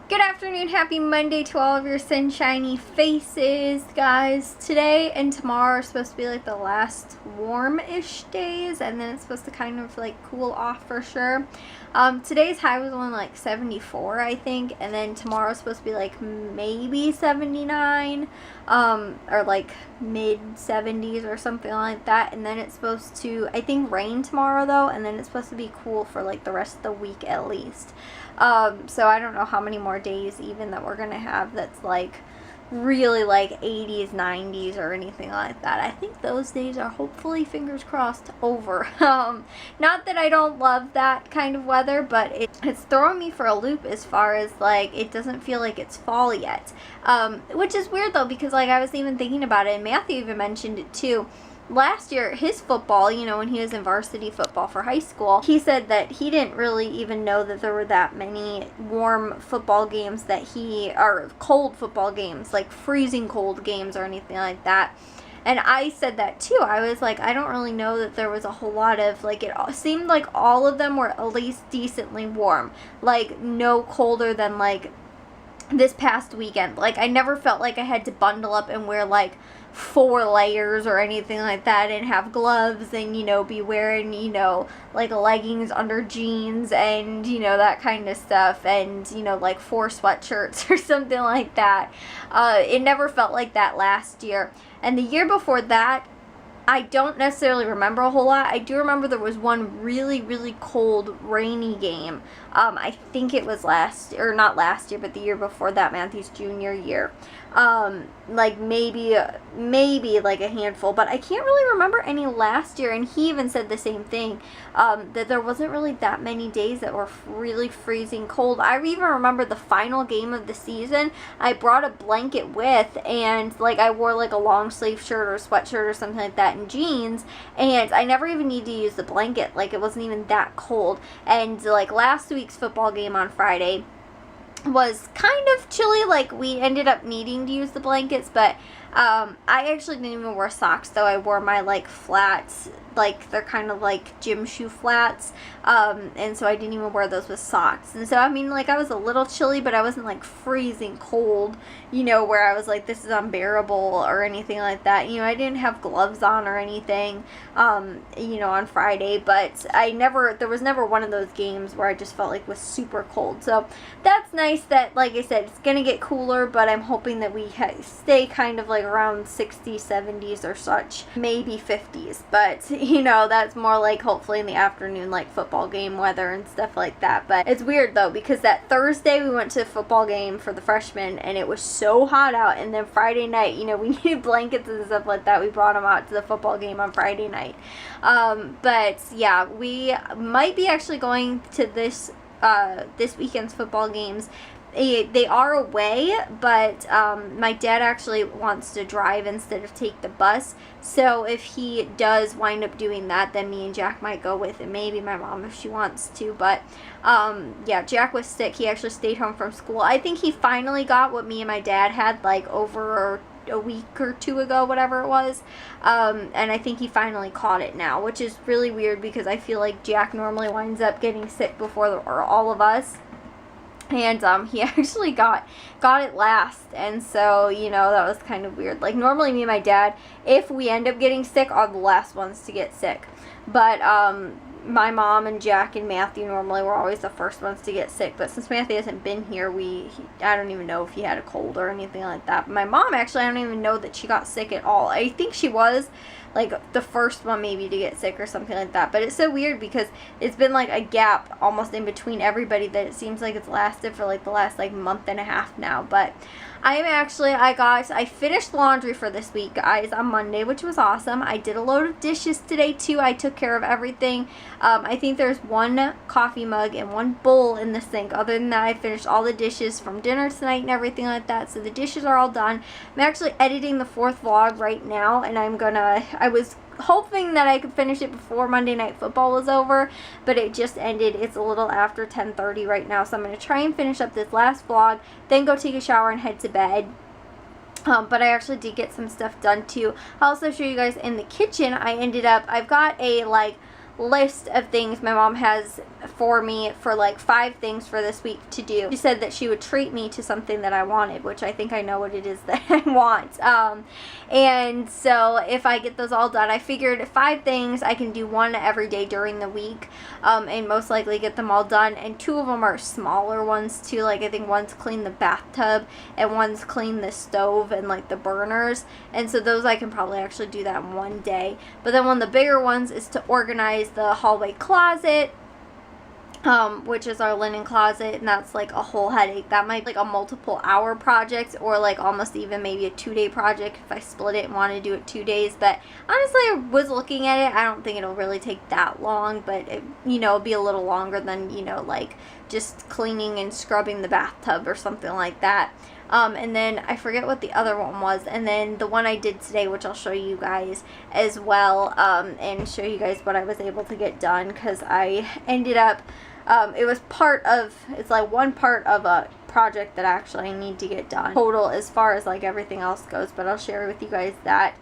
Good afternoon, happy Monday to all of your sunshiny faces, guys. Today and tomorrow are supposed to be like the last warm-ish days, and then it's supposed to kind of like cool off for sure. Today's high was only like 74, I think, and then tomorrow's supposed to be like maybe 79, or like mid-70s or something like that, and then it's supposed to, I think, rain tomorrow though, and then it's supposed to be cool for like the rest of the week at least. So I don't know how many more days even that we're going to have that's like really like 80s, 90s or anything like that. I think those days are hopefully, fingers crossed, over. Not that I don't love that kind of weather, but it's throwing me for a loop as far as like it doesn't feel like it's fall yet. Which is weird though, because like I was even thinking about it, and Matthew even mentioned it too. Last year, his football, you know, when he was in varsity football for high school, he said that he didn't really even know that there were that many warm football games or cold football games, like freezing cold games or anything like that. And I said that too. I was like, I don't really know that there was a whole lot of, like, it seemed like all of them were at least decently warm. Like, no colder than, like, this past weekend. Like, I never felt like I had to bundle up and wear, like, 4 layers or anything like that, and have gloves and, you know, be wearing, you know, like leggings under jeans and, you know, that kind of stuff, and, you know, like 4 sweatshirts or something like that. It never felt like that last year. And the year before that, I don't necessarily remember a whole lot. I do remember there was one really, really cold, rainy game. I think it was not last year, but the year before that, Matthew's junior year. Like maybe like a handful, but I can't really remember any last year. And he even said the same thing, that there wasn't really that many days that were really freezing cold. I even remember the final game of the season, I brought a blanket with, and like I wore like a long sleeve shirt or sweatshirt or something like that and jeans, and I never even needed to use the blanket. Like it wasn't even that cold. And like last week's football game on Friday was kind of chilly. Like we ended up needing to use the blankets, but I actually didn't even wear socks though. I wore my like flats, like they're kind of like gym shoe flats, and so I didn't even wear those with socks. And so I mean, like I was a little chilly, but I wasn't like freezing cold, you know, where I was like this is unbearable or anything like that. You know, I didn't have gloves on or anything, you know, on Friday, but there was never one of those games where I just felt like it was super cold. So that's nice that, like I said, it's gonna get cooler, but I'm hoping that we stay kind of like around 60s, 70s or such, maybe 50s, but you know, that's more like hopefully in the afternoon, like football game weather and stuff like that. But it's weird though, because that Thursday we went to a football game for the freshmen and it was so hot out, and then Friday night, you know, we needed blankets and stuff like that. We brought them out to the football game on Friday night. But yeah, we might be actually going to this weekend's football games. They are away, but my dad actually wants to drive instead of take the bus. So if he does wind up doing that, then me and Jack might go with it. Maybe my mom if she wants to. But yeah, Jack was sick. He actually stayed home from school. I think he finally got what me and my dad had like over a week or 2 ago, whatever it was, and I think he finally caught it now, which is really weird because I feel like Jack normally winds up getting sick before all of us. And he actually got it last, and so, you know, that was kind of weird. Like, normally me and my dad, if we end up getting sick, are the last ones to get sick. But my mom and Jack and Matthew normally were always the first ones to get sick. But since Matthew hasn't been here, I don't even know if he had a cold or anything like that. But my mom, actually, I don't even know that she got sick at all. I think she was like the first one maybe to get sick or something like that. But it's so weird because it's been like a gap almost in between everybody that it seems like it's lasted for like the last like month and a half now. But I finished laundry for this week, guys, on Monday, which was awesome. I did a load of dishes today too. I took care of everything. I think there's 1 coffee mug and 1 bowl in the sink. Other than that, I finished all the dishes from dinner tonight and everything like that. So the dishes are all done. I'm actually editing the 4th vlog right now, and I was hoping that I could finish it before Monday Night Football was over, but it just ended. It's a little after 10:30 right now, so I'm going to try and finish up this last vlog, then go take a shower and head to bed. But I actually did get some stuff done too. I'll also show you guys in the kitchen. I've got a like list of things my mom has for me for like 5 things for this week to do. She said that she would treat me to something that I wanted, which I think I know what it is that I want. And so if I get those all done, I figured 5 things, I can do 1 every day during the week, and most likely get them all done. And 2 of them are smaller ones too. Like I think one's clean the bathtub and one's clean the stove and like the burners. And so those I can probably actually do that in 1 day. But then one of the bigger ones is to organize the hallway closet, which is our linen closet, and that's like a whole headache. That might be like a multiple hour project, or like almost even maybe a 2-day project if I split it and want to do it 2 days. But honestly, I was looking at it, I don't think it'll really take that long, but it, it'll be a little longer than, like just cleaning and scrubbing the bathtub or something like that. And then I forget what the other one was, and then the one I did today, which I'll show you guys as well, and show you guys what I was able to get done, because I ended up, it was it's like one part of a project that actually I need to get done total as far as like everything else goes, but I'll share with you guys that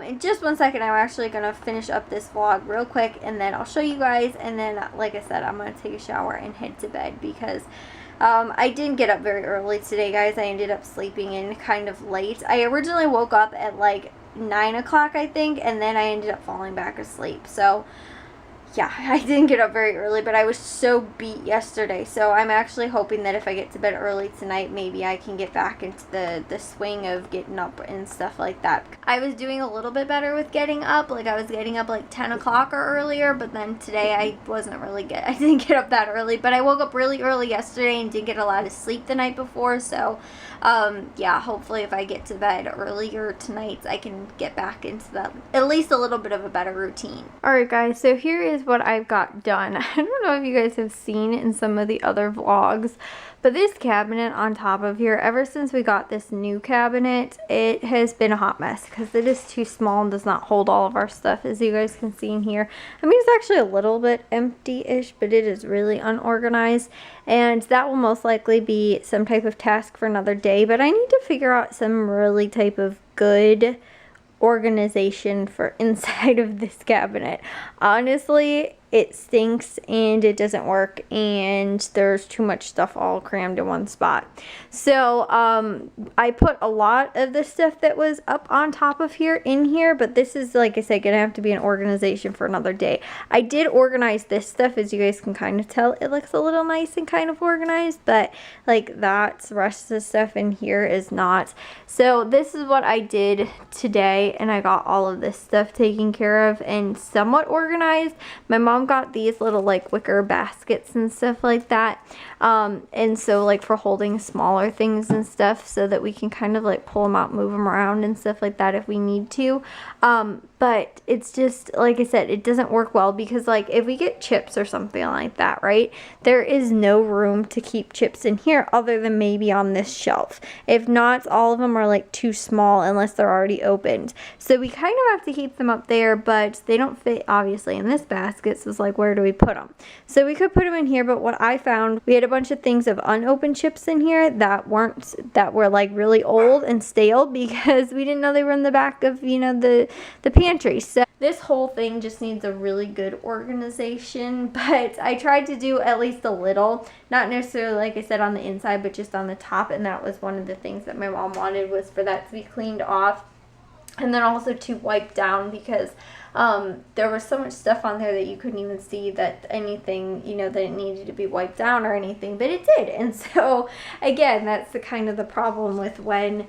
in just 1 second. I'm actually gonna finish up this vlog real quick, and then I'll show you guys, and then like I said, I'm gonna take a shower and head to bed, because I didn't get up very early today, guys. I ended up sleeping in kind of late. I originally woke up at like 9 o'clock, I think, and then I ended up falling back asleep. So yeah, I didn't get up very early, but I was so beat yesterday. So I'm actually hoping that if I get to bed early tonight, maybe I can get back into the swing of getting up and stuff like that. I was doing a little bit better with getting up. Like I was getting up like 10 o'clock or earlier, but then today I didn't get up that early, but I woke up really early yesterday and didn't get a lot of sleep the night before. So yeah, hopefully if I get to bed earlier tonight, I can get back into that, at least a little bit of a better routine. Alright guys, so here is what I've got done. I don't know if you guys have seen in some of the other vlogs, but this cabinet on top of here, ever since we got this new cabinet, it has been a hot mess because it is too small and does not hold all of our stuff, as you guys can see in here. I mean, it's actually a little bit empty-ish, but it is really unorganized, and that will most likely be some type of task for another day. But I need to figure out some really type of good organization for inside of this cabinet. Honestly, it stinks and it doesn't work, and there's too much stuff all crammed in one spot. So I put a lot of the stuff that was up on top of here in here, but this is, like I said, gonna have to be an organization for another day. I did organize this stuff, as you guys can kind of tell. It looks a little nice and kind of organized, but like that's the rest of the stuff in here is not. So this is what I did today, and I got all of this stuff taken care of and somewhat organized. My mom got these little like wicker baskets and stuff like that, and so like for holding smaller things and stuff, so that we can kind of like pull them out, move them around and stuff like that if we need to. But it's just, like I said, it doesn't work well, because like if we get chips or something like that, right, there is no room to keep chips in here other than maybe on this shelf. If not, all of them are like too small unless they're already opened, so we kind of have to keep them up there, but they don't fit obviously in this basket. So it's like, where do we put them? So we could put them in here, but what I found, we had a bunch of things of unopened chips in here that were like really old and stale, because we didn't know they were in the back of, the pantry. So this whole thing just needs a really good organization, but I tried to do at least a little, not necessarily like I said on the inside, but just on the top. And that was one of the things that my mom wanted, was for that to be cleaned off, and then also to wipe down, because there was so much stuff on there that you couldn't even see that anything, that it needed to be wiped down or anything, but it did. And so again, that's the kind of the problem with when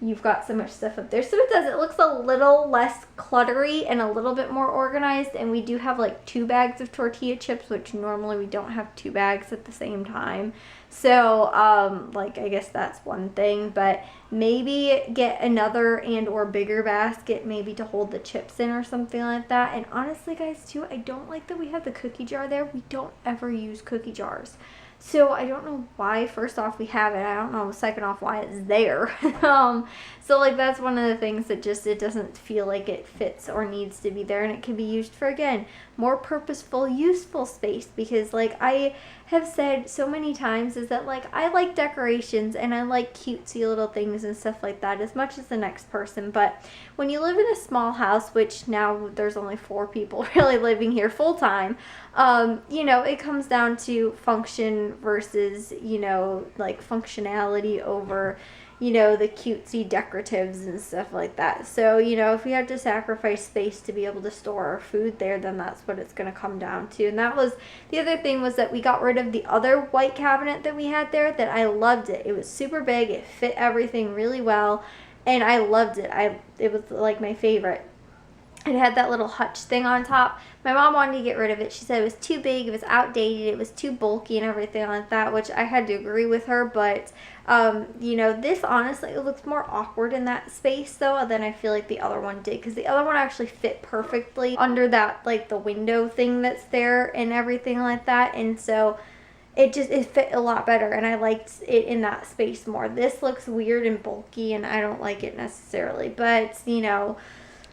you've got so much stuff up there. So it looks a little less cluttery and a little bit more organized. And we do have like 2 bags of tortilla chips, which normally we don't have 2 bags at the same time. So like I guess that's one thing, but maybe get another and or bigger basket, maybe to hold the chips in or something like that. And honestly guys too, I don't like that we have the cookie jar there. We don't ever use cookie jars. So I don't know why, first off, we have it. I don't know, second off, why it's there. So like that's one of the things that just, it doesn't feel like it fits or needs to be there, and it can be used for, again, more purposeful, useful space, because like I have said so many times is that like I like decorations and I like cutesy little things and stuff like that as much as the next person, but when you live in a small house, which now there's only 4 people really living here full time, you know, it comes down to function versus, you know, like functionality over, you know, the cutesy decoratives and stuff like that. So, you know, if we have to sacrifice space to be able to store our food there, then that's what it's going to come down to. And that was, the other thing was that we got rid of the other white cabinet that we had there that I loved it. It was super big. It fit everything really well. And I loved it. It was like my favorite. It had that little hutch thing on top. My mom wanted to get rid of it. She said it was too big, it was outdated, it was too bulky and everything like that, which I had to agree with her. But, you know, this honestly, it looks more awkward in that space though than I feel like the other one did. Because the other one actually fit perfectly under that, like the window thing that's there and everything like that. And so it fit a lot better, and I liked it in that space more. This looks weird and bulky and I don't like it necessarily. But, you know,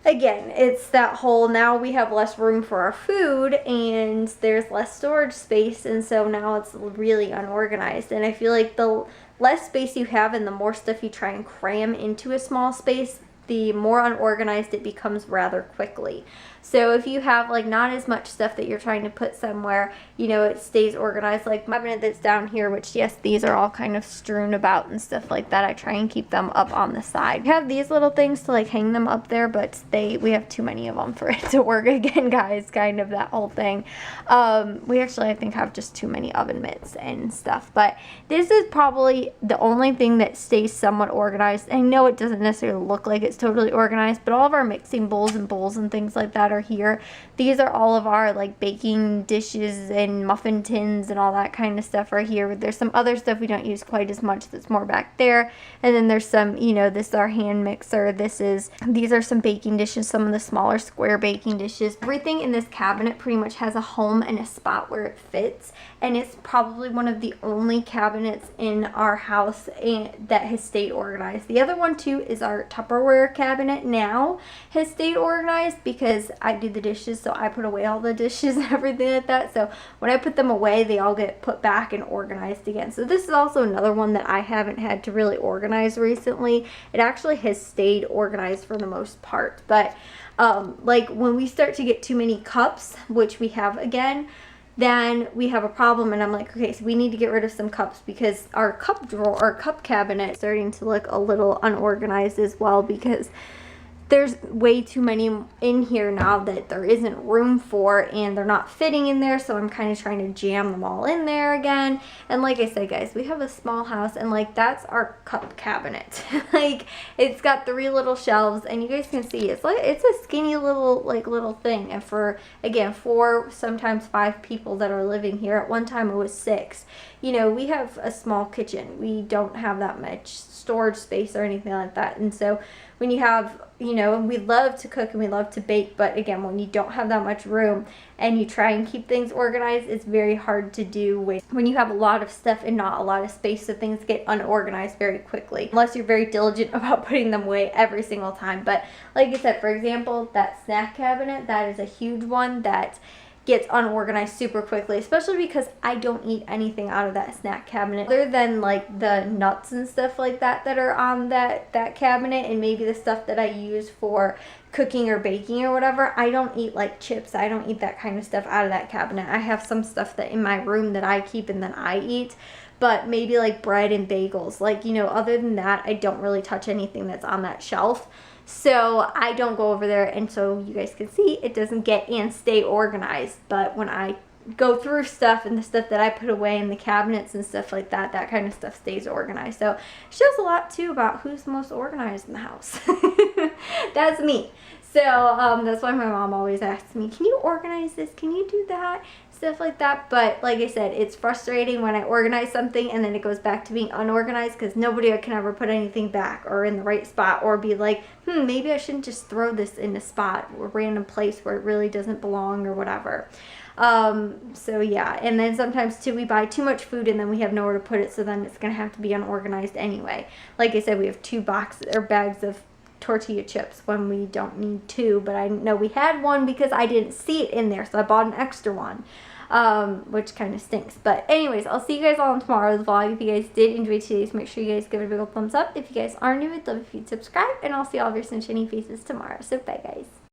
again, it's that whole, now we have less room for our food and there's less storage space, and so now it's really unorganized. And I feel like the less space you have and the more stuff you try and cram into a small space, the more unorganized it becomes rather quickly. So if you have like not as much stuff that you're trying to put somewhere, you know, it stays organized. Like my cabinet that's down here, which yes, these are all kind of strewn about and stuff like that. I try and keep them up on the side. We have these little things to like hang them up there, but we have too many of them for it to work again, guys, kind of that whole thing. We actually, I think, have just too many oven mitts and stuff, but this is probably the only thing that stays somewhat organized. I know it doesn't necessarily look like it's totally organized, but all of our mixing bowls and things like that are here. These are all of our like baking dishes and muffin tins and all that kind of stuff are here. There's some other stuff we don't use quite as much that's more back there, and then there's some, you know, this is our hand mixer. These are some baking dishes, some of the smaller square baking dishes. Everything in this cabinet pretty much has a home and a spot where it fits, and it's probably one of the only cabinets in our house that has stayed organized. The other one too is our Tupperware cabinet now has stayed organized because I do the dishes, so I put away all the dishes and everything like that. So when I put them away, they all get put back and organized again. So this is also another one that I haven't had to really organize recently. It actually has stayed organized for the most part, but like when we start to get too many cups, which we have again, then we have a problem, and I'm like, okay, so we need to get rid of some cups because our cup drawer, our cup cabinet is starting to look a little unorganized as well, because there's way too many in here now that there isn't room for, and they're not fitting in there, so I'm kind of trying to jam them all in there again. And like I said, guys, we have a small house, and like that's our cup cabinet. Like it's got 3 little shelves, and you guys can see it's a skinny little thing. And for, again, 4, sometimes 5 people that are living here, at one time it was 6. You know, we have a small kitchen. We don't have that much storage space or anything like that. And so when you have, you know, we love to cook and we love to bake, but again, when you don't have that much room and you try and keep things organized, it's very hard to do when you have a lot of stuff and not a lot of space, so things get unorganized very quickly, unless you're very diligent about putting them away every single time. But like I said, for example, that snack cabinet, that is a huge one that gets unorganized super quickly, especially because I don't eat anything out of that snack cabinet other than like the nuts and stuff like that are on that cabinet, and maybe the stuff that I use for cooking or baking or whatever. I don't eat like chips. I don't eat that kind of stuff out of that cabinet. I have some stuff that in my room that I keep and then I eat, but maybe like bread and bagels. Like, you know, other than that, I don't really touch anything that's on that shelf. So I don't go over there, and so you guys can see it doesn't get and stay organized. But when I go through stuff and the stuff that I put away in the cabinets and stuff like that, that kind of stuff stays organized. So it shows a lot too about who's the most organized in the house. That's me. So that's why my mom always asks me, can you organize this? Can you do that? Stuff like that. But like I said, it's frustrating when I organize something and then it goes back to being unorganized because nobody can ever put anything back or in the right spot or be like, maybe I shouldn't just throw this in a spot or random place where it really doesn't belong or whatever. So yeah, and then sometimes too we buy too much food and then we have nowhere to put it, so then it's gonna have to be unorganized anyway. Like I said, we have 2 boxes or bags of tortilla chips when we don't need 2, but I know we had 1 because I didn't see it in there, so I bought an extra one, which kind of stinks. But anyways, I'll see you guys all in tomorrow's vlog. If you guys did enjoy today's, make sure you guys give it a big old thumbs up. If you guys are new, I'd love if you'd subscribe, and I'll see all of your sunshiny faces tomorrow. So bye guys.